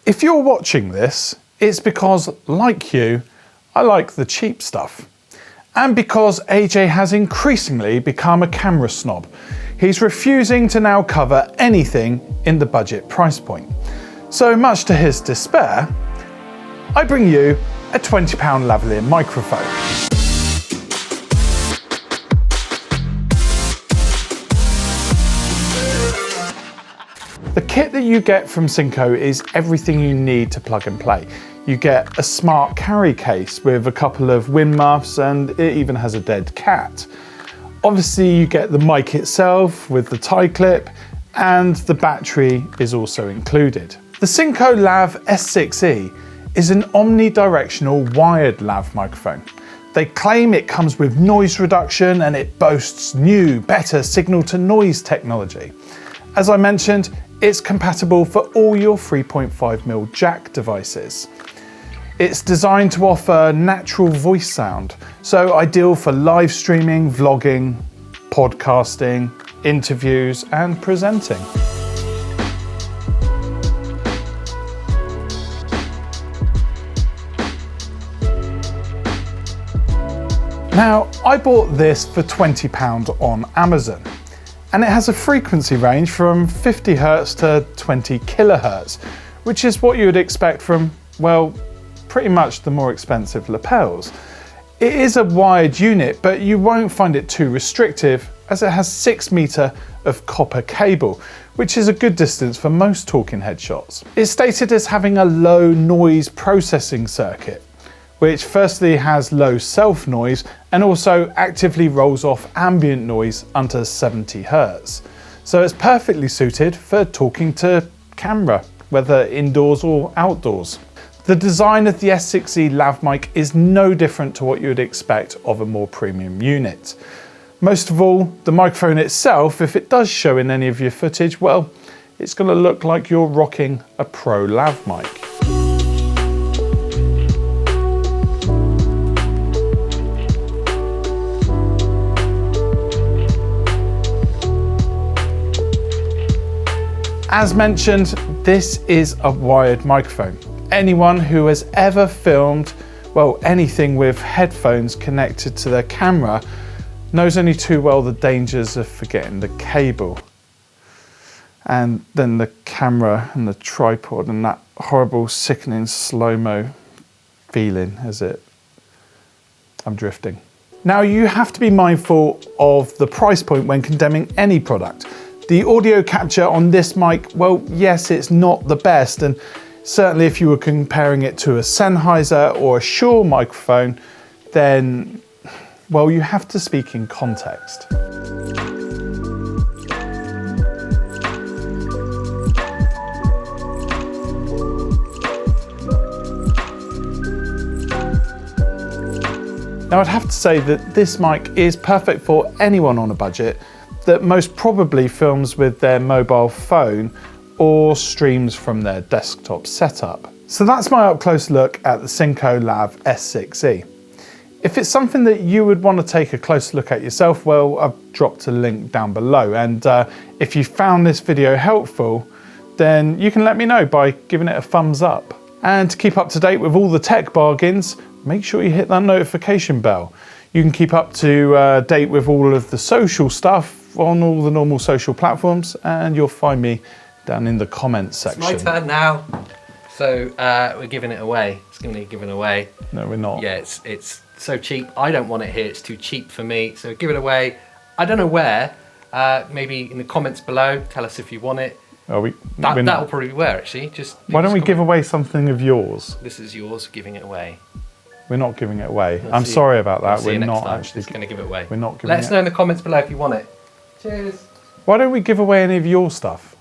If you're watching this, it's because, like you, I like the cheap stuff. And because AJ has increasingly become a camera snob. He's refusing to now cover anything in the budget price point. So much to his despair, I bring you a £20 lavalier microphone. The kit that you get from Synco is everything you need to plug and play. You get a smart carry case with a couple of wind muffs, and it even has a dead cat. Obviously you get the mic itself with the tie clip, and the battery is also included. The Synco Lav S6E is an omnidirectional wired lav microphone. They claim it comes with noise reduction and it boasts new, better signal to noise technology. As I mentioned, it's compatible for all your 3.5mm jack devices. It's designed to offer natural voice sound, so ideal for live streaming, vlogging, podcasting, interviews, and presenting. Now, I bought this for £20 on Amazon, and it has a frequency range from 50 Hz to 20 kHz, which is what you would expect from, well, pretty much the more expensive lapels. It is a wired unit, but you won't find it too restrictive as it has 6 meters of copper cable, which is a good distance for most talking head shots. It's stated as having a low noise processing circuit, which firstly has low self noise and also actively rolls off ambient noise under 70 Hz. So it's perfectly suited for talking to camera, whether indoors or outdoors. The design of the S6E Lav mic is no different to what you would expect of a more premium unit. Most of all, the microphone itself, if it does show in any of your footage, well, it's going to look like you're rocking a pro lav mic. As mentioned, this is a wired microphone. Anyone who has ever filmed, well, anything with headphones connected to their camera knows only too well the dangers of forgetting the cable. And then the camera and the tripod and that horrible, sickening slow-mo feeling as I'm drifting. Now, you have to be mindful of the price point when condemning any product. The audio capture on this mic, well, yes, it's not the best, and certainly if you were comparing it to a Sennheiser or a Shure microphone, then, well, you have to speak in context. Now, I'd have to say that this mic is perfect for anyone on a budget that most probably films with their mobile phone or streams from their desktop setup. So that's my up-close look at the Synco Lav S6E. If it's something that you would want to take a close look at yourself, well, I've dropped a link down below, and if you found this video helpful, then you can let me know by giving it a thumbs up. And to keep up to date with all the tech bargains, make sure you hit that notification bell. You can keep up to date with all of the social stuff on all the normal social platforms, and you'll find me down in the comments section. It's my turn now. So we're giving it away. It's going to be given away. No, we're not. Yeah, it's so cheap. I don't want it here. It's too cheap for me. So give it away. I don't know where. Maybe in the comments below. Tell us if you want it. Oh, that'll probably be where, actually. Why don't we give away something of yours? This is yours. Giving it away. We're not giving it away. I'm sorry about that. We're not actually going to give it away. We're not giving it. Let us know in the comments below if you want it. Cheers. Why don't we give away any of your stuff?